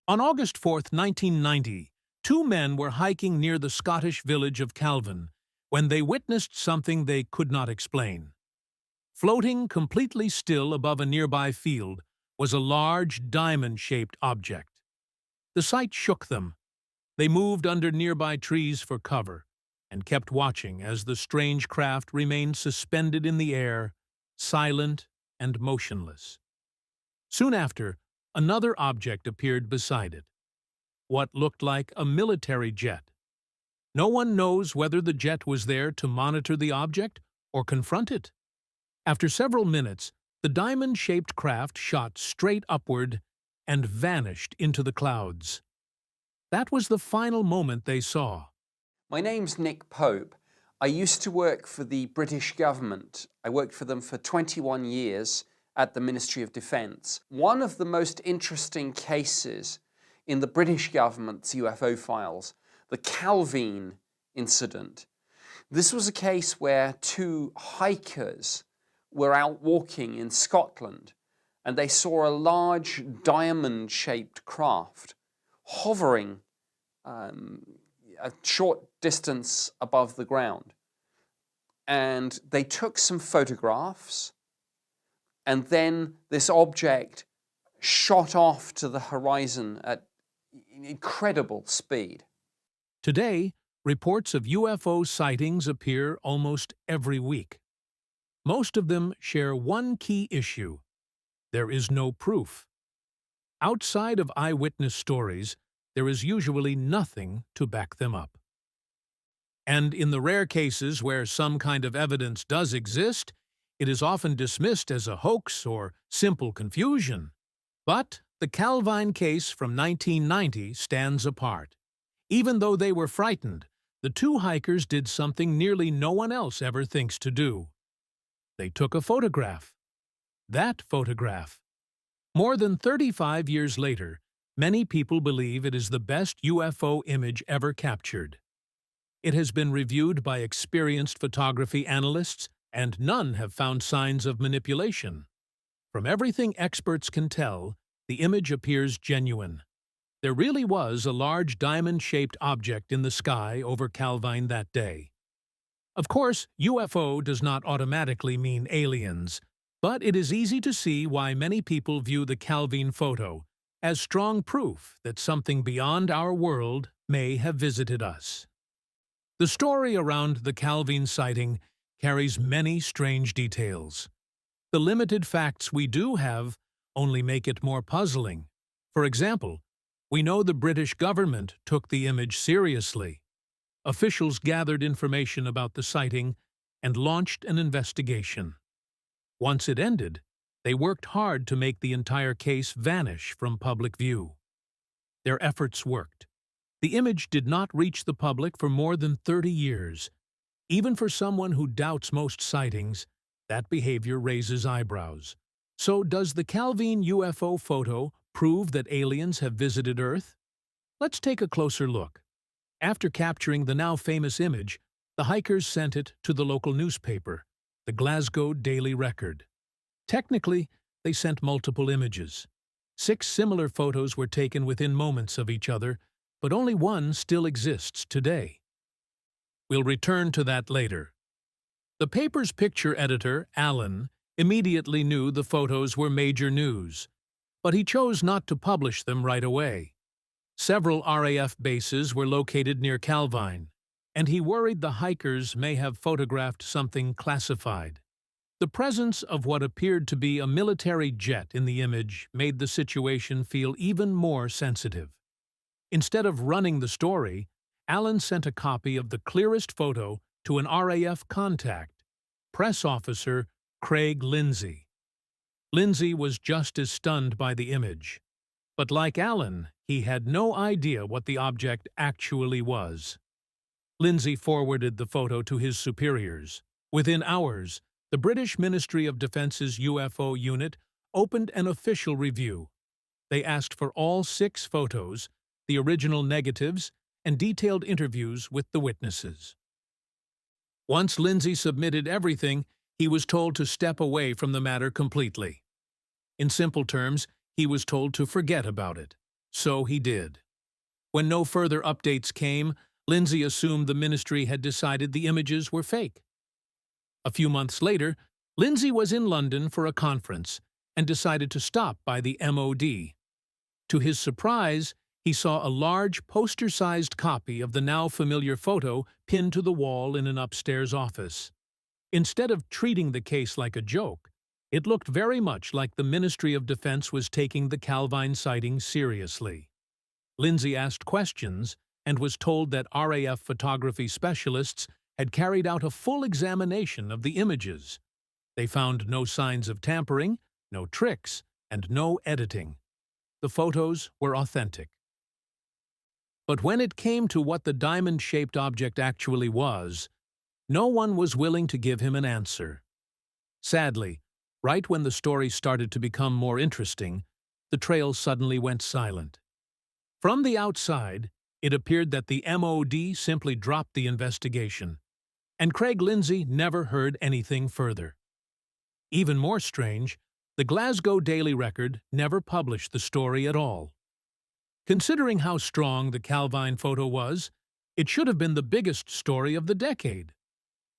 On August 4th, 1990, two men were hiking near the Scottish village of Calvine when they witnessed something they could not explain. Floating completely still above a nearby field was a large diamond-shaped object. The sight shook them. They moved under nearby trees for cover and kept watching as the strange craft remained suspended in the air, silent and motionless. Soon after, another object appeared beside it, what looked like a military jet. No one knows whether the jet was there to monitor the object or confront it. After several minutes, the diamond-shaped craft shot straight upward and vanished into the clouds. That was the final moment they saw. My name's Nick Pope. I used to work for the British government. I worked for them for 21 years at the Ministry of Defence. One of the most interesting cases in the British government's UFO files, the Calvine incident. This was a case where two hikers were out walking in Scotland and they saw a large diamond-shaped craft hovering a short distance above the ground. And they took some photographs, and then this object shot off to the horizon at incredible speed. Today, reports of UFO sightings appear almost every week. Most of them share one key issue: there is no proof. Outside of eyewitness stories, there is usually nothing to back them up. And in the rare cases where some kind of evidence does exist, it is often dismissed as a hoax or simple confusion. But the Calvine case from 1990 stands apart. Even though they were frightened, the two hikers did something nearly no one else ever thinks to do. They took a photograph. That photograph. More than 35 years later, many people believe it is the best UFO image ever captured. It has been reviewed by experienced photography analysts, and none have found signs of manipulation. From everything experts can tell, the image appears genuine. There really was a large diamond-shaped object in the sky over Calvine that day. Of course, UFO does not automatically mean aliens, but it is easy to see why many people view the Calvine photo as strong proof that something beyond our world may have visited us. The story around the Calvine sighting carries many strange details. The limited facts we do have only make it more puzzling. For example, we know the British government took the image seriously. Officials gathered information about the sighting and launched an investigation. Once it ended, they worked hard to make the entire case vanish from public view. Their efforts worked. The image did not reach the public for more than 30 years. Even for someone who doubts most sightings, that behavior raises eyebrows. So does the Calvine UFO photo prove that aliens have visited Earth? Let's take a closer look. After capturing the now famous image, the hikers sent it to the local newspaper, the Glasgow Daily Record. Technically, they sent multiple images. 6 similar photos were taken within moments of each other, but only one still exists today. We'll return to that later. The paper's picture editor, Alan, immediately knew the photos were major news, but he chose not to publish them right away. Several RAF bases were located near Calvine, and he worried the hikers may have photographed something classified. The presence of what appeared to be a military jet in the image made the situation feel even more sensitive. Instead of running the story, Alan sent a copy of the clearest photo to an RAF contact, press officer Craig Lindsay. Lindsay was just as stunned by the image. But like Alan, he had no idea what the object actually was. Lindsay forwarded the photo to his superiors. Within hours, the British Ministry of Defence's UFO unit opened an official review. They asked for all 6 photos, the original negatives, and detailed interviews with the witnesses. Once Lindsay submitted everything, he was told to step away from the matter completely. In simple terms, he was told to forget about it. So he did. When no further updates came, Lindsay assumed the ministry had decided the images were fake. A few months later, Lindsay was in London for a conference and decided to stop by the MOD. To his surprise, he saw a large poster-sized copy of the now familiar photo pinned to the wall in an upstairs office. Instead of treating the case like a joke, it looked very much like the Ministry of Defense was taking the Calvine sighting seriously. Lindsay asked questions and was told that RAF photography specialists had carried out a full examination of the images. They found no signs of tampering, no tricks, and no editing. The photos were authentic. But when it came to what the diamond-shaped object actually was, no one was willing to give him an answer. Sadly, right when the story started to become more interesting, the trail suddenly went silent. From the outside, it appeared that the MOD simply dropped the investigation, and Craig Lindsay never heard anything further. Even more strange, the Glasgow Daily Record never published the story at all. Considering how strong the Calvine photo was, it should have been the biggest story of the decade.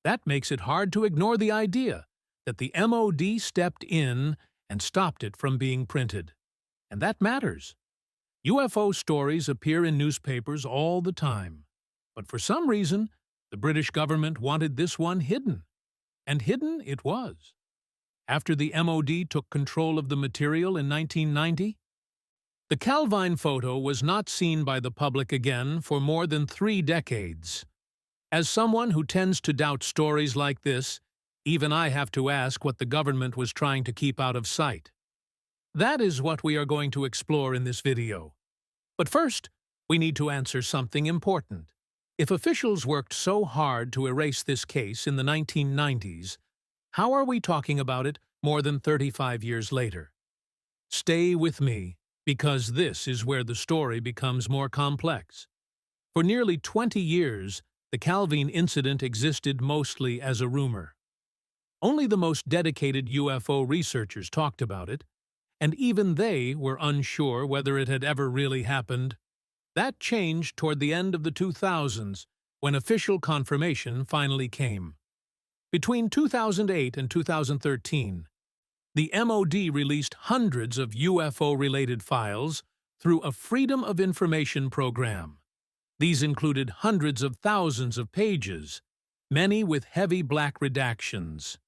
That makes it hard to ignore the idea that the MOD stepped in and stopped it from being printed. And that matters. UFO stories appear in newspapers all the time. But for some reason, the British government wanted this one hidden. And hidden it was. After the MOD took control of the material in 1990, the Calvine photo was not seen by the public again for more than 3 decades. As someone who tends to doubt stories like this, even I have to ask what the government was trying to keep out of sight. That is what we are going to explore in this video. But first, we need to answer something important. If officials worked so hard to erase this case in the 1990s, how are we talking about it more than 35 years later? Stay with me, because this is where the story becomes more complex. For nearly 20 years, the Calvine incident existed mostly as a rumor. Only the most dedicated UFO researchers talked about it, and even they were unsure whether it had ever really happened. That changed toward the end of the 2000s, when official confirmation finally came. Between 2008 and 2013, the MOD released hundreds of UFO-related files through a Freedom of Information program. These included hundreds of thousands of pages, many with heavy black redactions.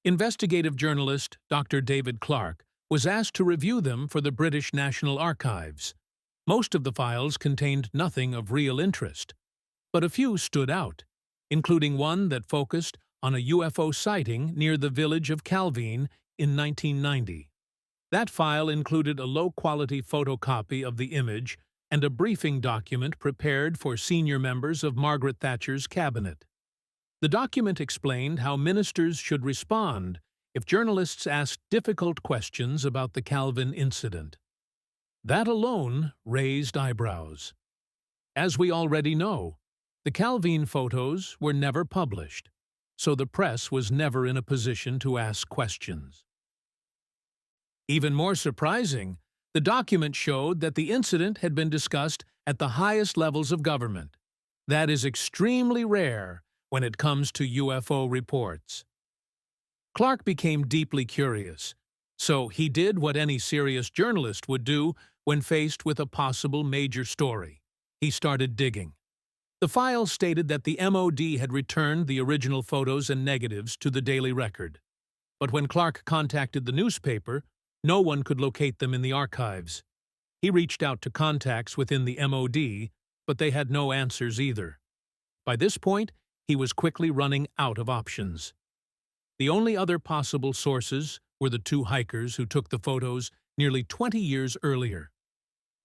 Investigative journalist Dr. David Clark was asked to review them for the British National Archives. Most of the files contained nothing of real interest, but a few stood out, including one that focused on a UFO sighting near the village of Calvine in 1990. That file included a low-quality photocopy of the image and a briefing document prepared for senior members of Margaret Thatcher's cabinet. The document explained how ministers should respond if journalists asked difficult questions about the Calvine incident. That alone raised eyebrows. As we already know, the Calvine photos were never published, so the press was never in a position to ask questions. Even more surprising, the document showed that the incident had been discussed at the highest levels of government. That is extremely rare when it comes to UFO reports. Clark became deeply curious, so he did what any serious journalist would do when faced with a possible major story. He started digging. The file stated that the MOD had returned the original photos and negatives to the Daily Record. But when Clark contacted the newspaper, no one could locate them in the archives. He reached out to contacts within the MOD, but they had no answers either. By this point, he was quickly running out of options. The only other possible sources were the 2 hikers who took the photos nearly 20 years earlier.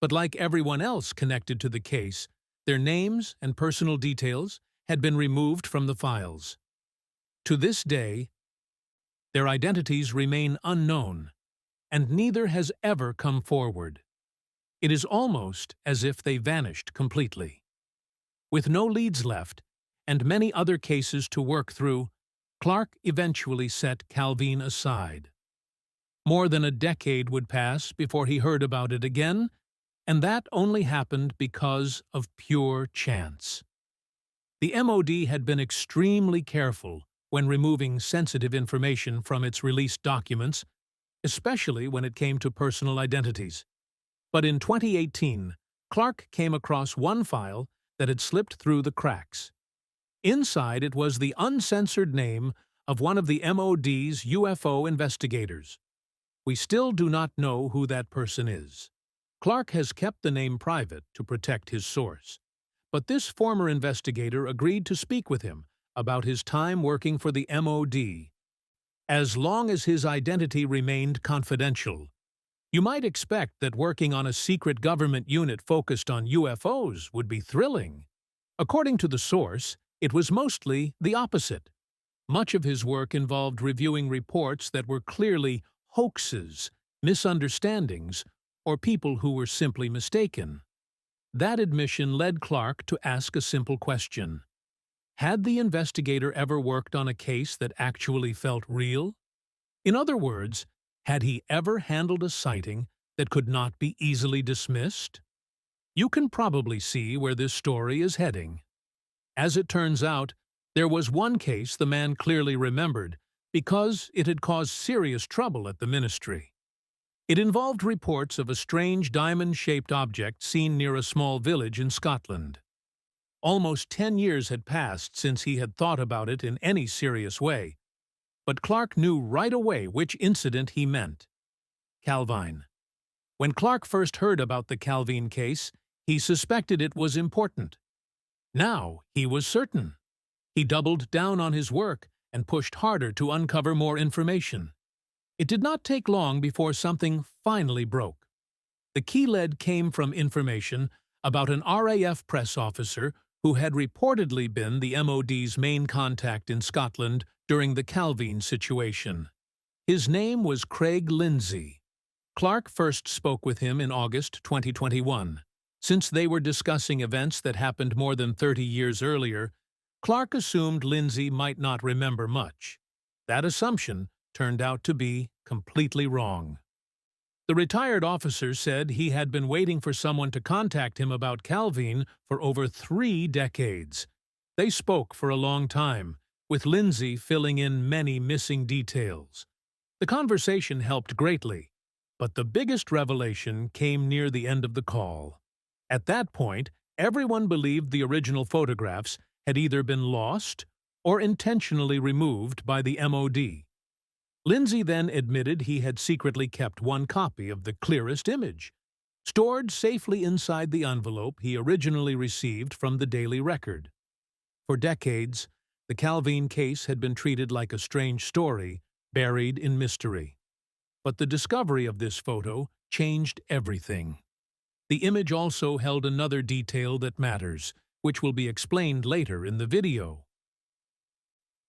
But like everyone else connected to the case, their names and personal details had been removed from the files. To this day, their identities remain unknown, and neither has ever come forward. It is almost as if they vanished completely. With no leads left, and many other cases to work through, Clark eventually set Calvine aside. More than a decade would pass before he heard about it again, and that only happened because of pure chance. The MOD had been extremely careful when removing sensitive information from its released documents, especially when it came to personal identities. But in 2018, Clark came across one file that had slipped through the cracks. Inside it was the uncensored name of one of the MOD's UFO investigators. We still do not know who that person is. Clark has kept the name private to protect his source. But this former investigator agreed to speak with him about his time working for the MOD, as long as his identity remained confidential. You might expect that working on a secret government unit focused on UFOs would be thrilling. According to the source, it was mostly the opposite. Much of his work involved reviewing reports that were clearly hoaxes, misunderstandings, or people who were simply mistaken. That admission led Clark to ask a simple question. Had the investigator ever worked on a case that actually felt real? In other words, had he ever handled a sighting that could not be easily dismissed? You can probably see where this story is heading. As it turns out, there was one case the man clearly remembered because it had caused serious trouble at the ministry. It involved reports of a strange diamond-shaped object seen near a small village in Scotland. Almost 10 years had passed since he had thought about it in any serious way, but Clark knew right away which incident he meant. Calvine. When Clark first heard about the Calvine case, he suspected it was important. Now he was certain. He doubled down on his work and pushed harder to uncover more information. It did not take long before something finally broke. The key lead came from information about an RAF press officer who had reportedly been the MOD's main contact in Scotland during the Calvine situation. His name was Craig Lindsay. Clark first spoke with him in August 2021. Since they were discussing events that happened more than 30 years earlier, Clark assumed Lindsay might not remember much. That assumption turned out to be completely wrong. The retired officer said he had been waiting for someone to contact him about Calvine for over 3 decades. They spoke for a long time, with Lindsay filling in many missing details. The conversation helped greatly, but the biggest revelation came near the end of the call. At that point, everyone believed the original photographs had either been lost or intentionally removed by the MOD. Lindsay then admitted he had secretly kept one copy of the clearest image, stored safely inside the envelope he originally received from the Daily Record. For decades, the Calvine case had been treated like a strange story, buried in mystery. But the discovery of this photo changed everything. The image also held another detail that matters, which will be explained later in the video.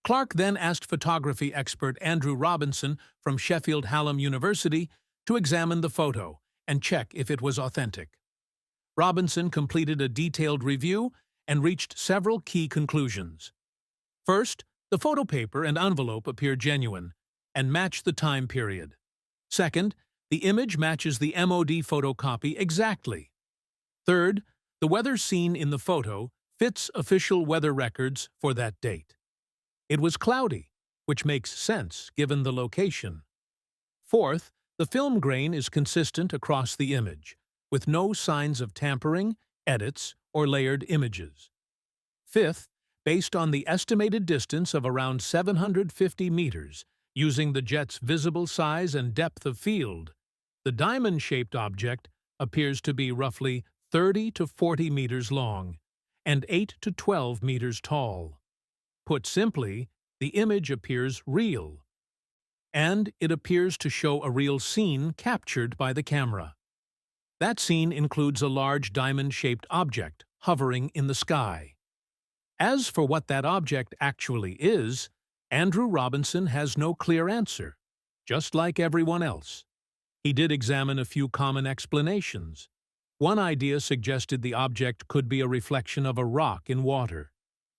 Clark then asked photography expert Andrew Robinson from Sheffield Hallam University to examine the photo and check if it was authentic. Robinson completed a detailed review and reached several key conclusions. First, the photo paper and envelope appear genuine and match the time period. Second, the image matches the MOD photocopy exactly. Third, the weather seen in the photo fits official weather records for that date. It was cloudy, which makes sense given the location. Fourth, the film grain is consistent across the image, with no signs of tampering, edits, or layered images. Fifth, based on the estimated distance of around 750 meters, using the jet's visible size and depth of field, the diamond-shaped object appears to be roughly 30 to 40 meters long and 8 to 12 meters tall. Put simply, the image appears real, and it appears to show a real scene captured by the camera. That scene includes a large diamond-shaped object hovering in the sky. As for what that object actually is, Andrew Robinson has no clear answer, just like everyone else. He did examine a few common explanations. One idea suggested the object could be a reflection of a rock in water.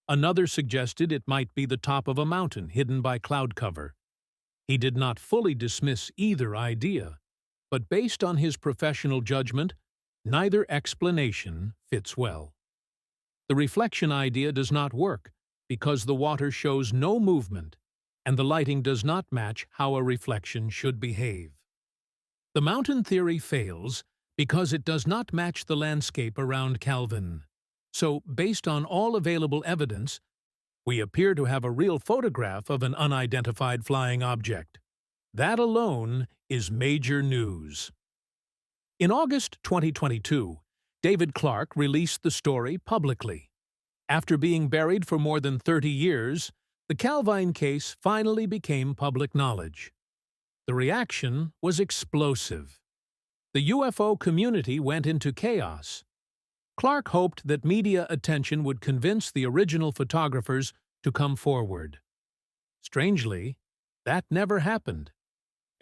Another suggested it might be the top of a mountain hidden by cloud cover. He did not fully dismiss either idea, but based on his professional judgment, neither explanation fits well. The reflection idea does not work because the water shows no movement and the lighting does not match how a reflection should behave. The mountain theory fails because it does not match the landscape around Calvine. So, based on all available evidence, we appear to have a real photograph of an unidentified flying object. That alone is major news. In August 2022, David Clark released the story publicly. After being buried for more than 30 years, the Calvine case finally became public knowledge. The reaction was explosive. The UFO community went into chaos. Clark hoped that media attention would convince the original photographers to come forward. Strangely, that never happened,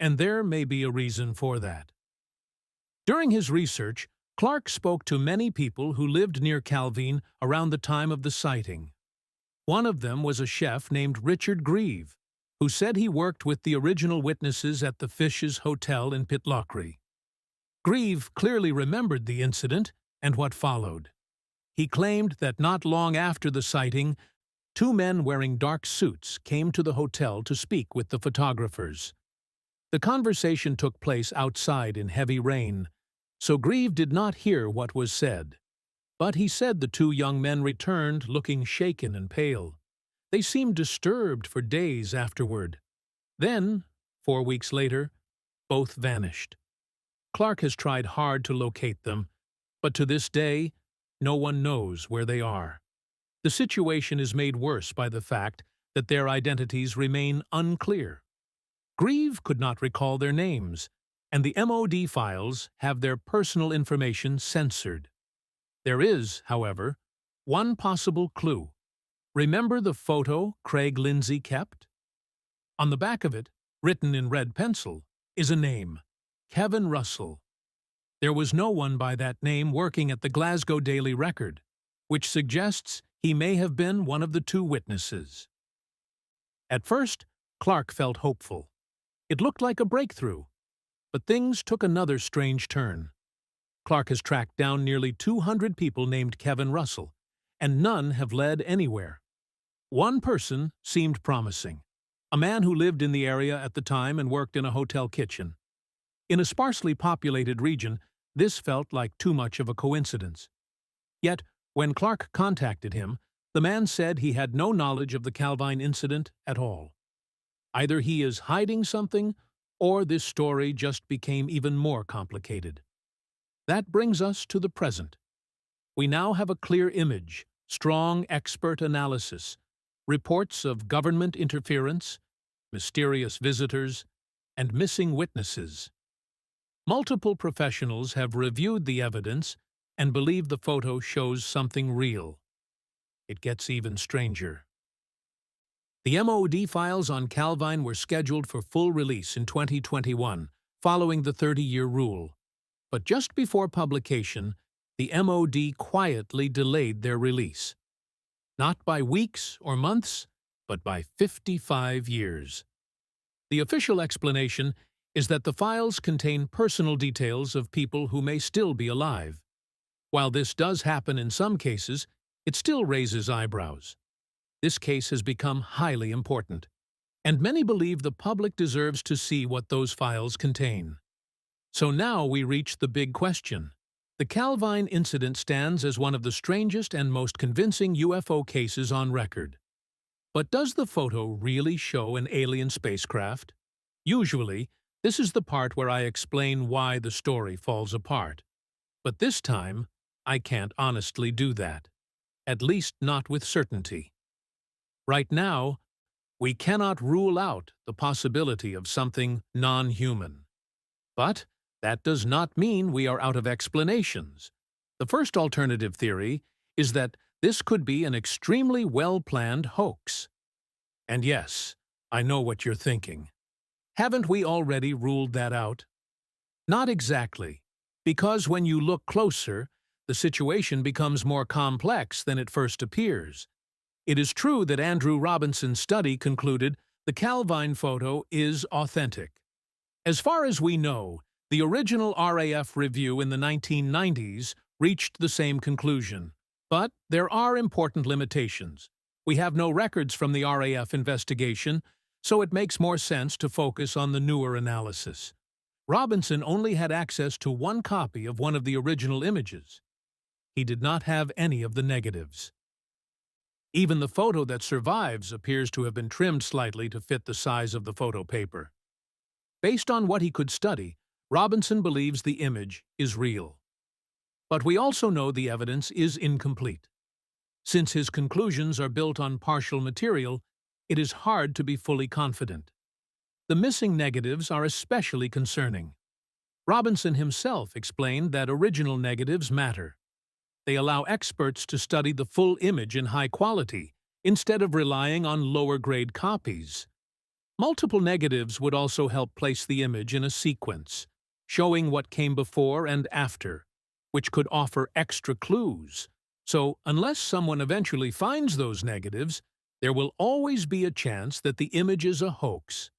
and there may be a reason for that. During his research, Clark spoke to many people who lived near Calvine around the time of the sighting. One of them was a chef named Richard Grieve, who said he worked with the original witnesses at the Fishes Hotel in Pitlochry. Grieve clearly remembered the incident and what followed. He claimed that not long after the sighting, two men wearing dark suits came to the hotel to speak with the photographers. The conversation took place outside in heavy rain, so Grieve did not hear what was said. But he said the two young men returned looking shaken and pale. They seemed disturbed for days afterward. Then, 4 weeks later, both vanished. Clark has tried hard to locate them, but to this day, no one knows where they are. The situation is made worse by the fact that their identities remain unclear. Grieve could not recall their names, and the MOD files have their personal information censored. There is, however, one possible clue. Remember the photo Craig Lindsay kept? On the back of it, written in red pencil, is a name: Kevin Russell. There was no one by that name working at the Glasgow Daily Record, which suggests he may have been one of the two witnesses. At first, Clark felt hopeful. It looked like a breakthrough. But things took another strange turn. Clark has tracked down nearly 200 people named Kevin Russell, and none have led anywhere. One person seemed promising, a man who lived in the area at the time and worked in a hotel kitchen. In a sparsely populated region, this felt like too much of a coincidence. Yet, when Clark contacted him, the man said he had no knowledge of the Calvine incident at all. Either he is hiding something, or this story just became even more complicated. That brings us to the present. We now have a clear image, strong expert analysis, reports of government interference, mysterious visitors, and missing witnesses. Multiple professionals have reviewed the evidence and believe the photo shows something real. It gets even stranger. The MOD files on Calvine were scheduled for full release in 2021, following the 30-year rule. But just before publication, the MOD quietly delayed their release. Not by weeks or months, but by 55 years. The official explanation is that the files contain personal details of people who may still be alive. While this does happen in some cases, it still raises eyebrows. This case has become highly important, and many believe the public deserves to see what those files contain. So now we reach the big question. The Calvine incident stands as one of the strangest and most convincing UFO cases on record. But does the photo really show an alien spacecraft? Usually, this is the part where I explain why the story falls apart. But this time, I can't honestly do that. At least not with certainty. Right now, we cannot rule out the possibility of something non-human. But that does not mean we are out of explanations. The first alternative theory is that this could be an extremely well-planned hoax. And yes, I know what you're thinking. Haven't we already ruled that out? Not exactly, because when you look closer, the situation becomes more complex than it first appears. It is true that Andrew Robinson's study concluded the Calvine photo is authentic. As far as we know, The original RAF review in the 1990s reached the same conclusion, but there are important limitations. We have no records from the RAF investigation, so it makes more sense to focus on the newer analysis. Robinson only had access to one copy of one of the original images. He did not have any of the negatives. Even the photo that survives appears to have been trimmed slightly to fit the size of the photo paper. Based on what he could study, Robinson believes the image is real. But we also know the evidence is incomplete. Since his conclusions are built on partial material, it is hard to be fully confident. The missing negatives are especially concerning. Robinson himself explained that original negatives matter. They allow experts to study the full image in high quality, instead of relying on lower-grade copies. Multiple negatives would also help place the image in a sequence, showing what came before and after, which could offer extra clues. So, unless someone eventually finds those negatives, there will always be a chance that the image is a hoax.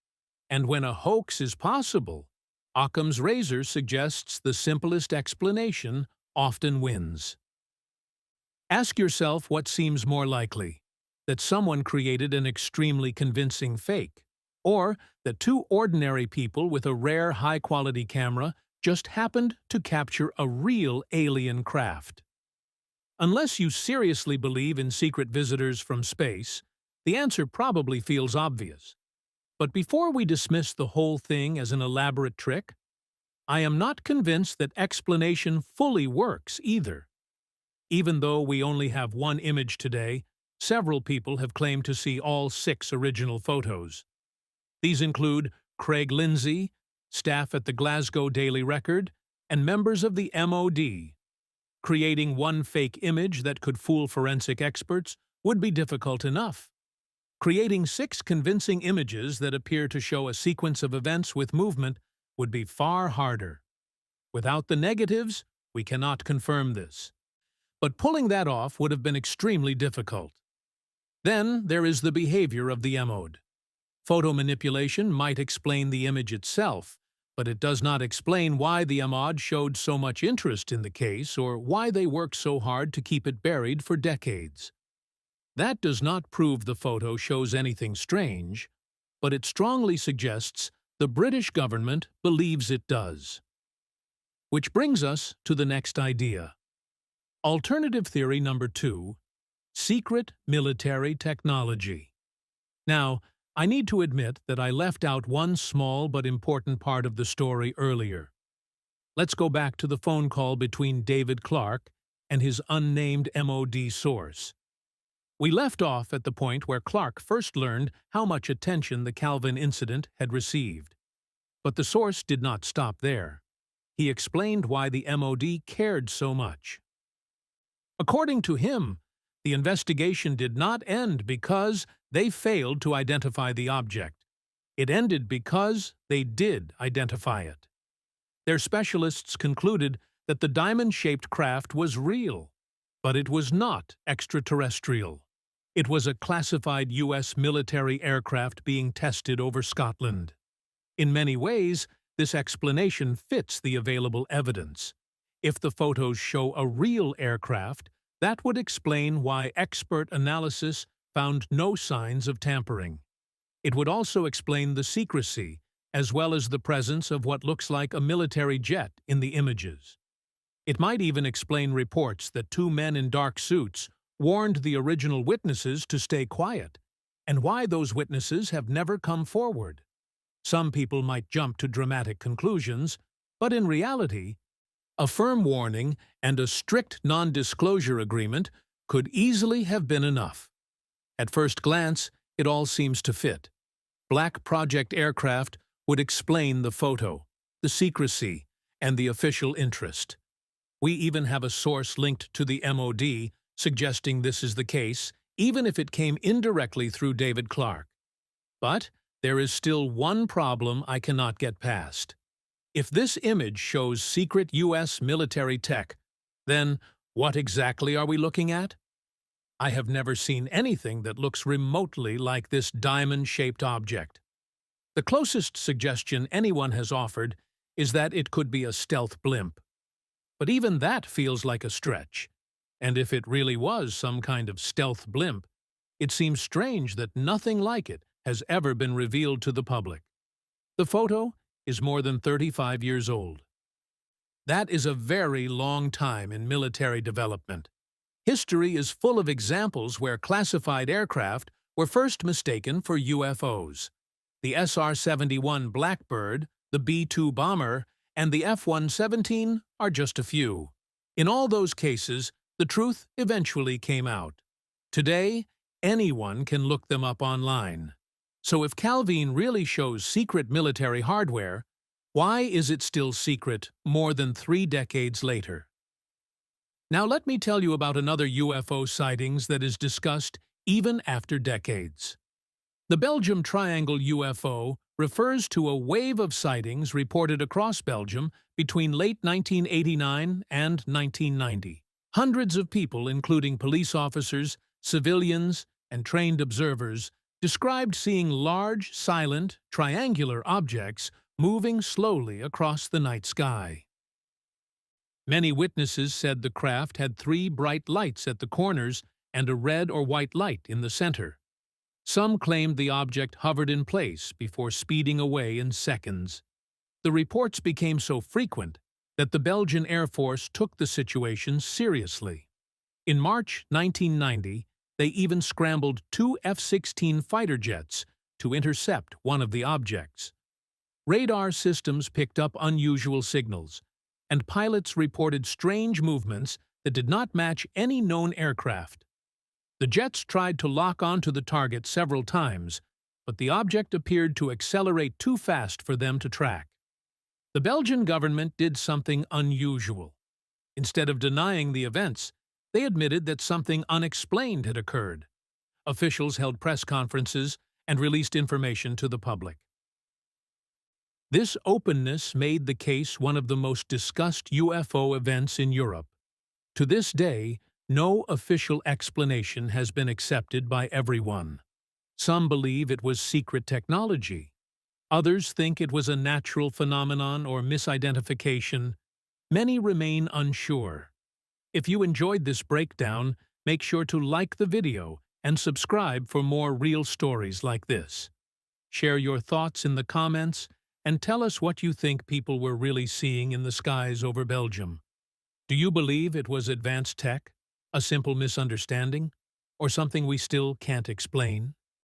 And when a hoax is possible, Occam's razor suggests the simplest explanation often wins. Ask yourself what seems more likely: that someone created an extremely convincing fake, or that two ordinary people with a rare high-quality camera just happened to capture a real alien craft. Unless you seriously believe in secret visitors from space, the answer probably feels obvious. But before we dismiss the whole thing as an elaborate trick, I am not convinced that explanation fully works either. Even though we only have one image today, several people have claimed to see all 6 original photos. These include Craig Lindsay, staff at the Glasgow Daily Record, and members of the MOD. Creating one fake image that could fool forensic experts would be difficult enough. Creating 6 convincing images that appear to show a sequence of events with movement would be far harder. Without the negatives, we cannot confirm this. But pulling that off would have been extremely difficult. Then there is the behavior of the MOD. Photo manipulation might explain the image itself, but it does not explain why the MOD showed so much interest in the case or why they worked so hard to keep it buried for decades. That does not prove the photo shows anything strange, but it strongly suggests the British government believes it does. Which brings us to the next idea. Alternative theory number 2, secret military technology. Now, I need to admit that I left out one small but important part of the story earlier. Let's go back to the phone call between David Clark and his unnamed MOD source. We left off at the point where Clark first learned how much attention the Calvine incident had received. But the source did not stop there. He explained why the MOD cared so much. According to him, the investigation did not end because they failed to identify the object. It ended because they did identify it. Their specialists concluded that the diamond-shaped craft was real, but it was not extraterrestrial. It was a classified U.S. military aircraft being tested over Scotland. In many ways, this explanation fits the available evidence. If the photos show a real aircraft, that would explain why expert analysis found no signs of tampering. It would also explain the secrecy, as well as the presence of what looks like a military jet in the images. It might even explain reports that 2 men in dark suits warned the original witnesses to stay quiet, and why those witnesses have never come forward. Some people might jump to dramatic conclusions, but in reality, a firm warning and a strict non-disclosure agreement could easily have been enough. At first glance, it all seems to fit. Black Project aircraft would explain the photo, the secrecy, and the official interest. We even have a source linked to the MOD suggesting this is the case, even if it came indirectly through David Clark. But there is still one problem I cannot get past. If this image shows secret U.S. military tech, then what exactly are we looking at? I have never seen anything that looks remotely like this diamond-shaped object. The closest suggestion anyone has offered is that it could be a stealth blimp. But even that feels like a stretch. And if it really was some kind of stealth blimp, it seems strange that nothing like it has ever been revealed to the public. The photo is more than 35 years old. That is a very long time in military development. History is full of examples where classified aircraft were first mistaken for UFOs. The SR-71 Blackbird, the B-2 bomber, and the F-117 are just a few. In all those cases, the truth eventually came out. Today, anyone can look them up online. So if Calvine really shows secret military hardware, why is it still secret more than 3 decades later? Now let me tell you about another UFO sightings that is discussed even after decades. The Belgium Triangle UFO refers to a wave of sightings reported across Belgium between late 1989 and 1990. Hundreds of people, including police officers, civilians, and trained observers, described seeing large, silent, triangular objects moving slowly across the night sky. Many witnesses said the craft had 3 bright lights at the corners and a red or white light in the center. Some claimed the object hovered in place before speeding away in seconds. The reports became so frequent that the Belgian Air Force took the situation seriously. In March 1990, they even scrambled 2 F-16 fighter jets to intercept one of the objects. Radar systems picked up unusual signals, and pilots reported strange movements that did not match any known aircraft. The jets tried to lock onto the target several times, but the object appeared to accelerate too fast for them to track. The Belgian government did something unusual. Instead of denying the events, they admitted that something unexplained had occurred. Officials held press conferences and released information to the public. This openness made the case one of the most discussed UFO events in Europe. To this day, no official explanation has been accepted by everyone. Some believe it was secret technology. Others think it was a natural phenomenon or misidentification. Many remain unsure. If you enjoyed this breakdown, make sure to like the video and subscribe for more real stories like this. Share your thoughts in the comments and tell us what you think people were really seeing in the skies over Belgium. Do you believe it was advanced tech, a simple misunderstanding, or something we still can't explain?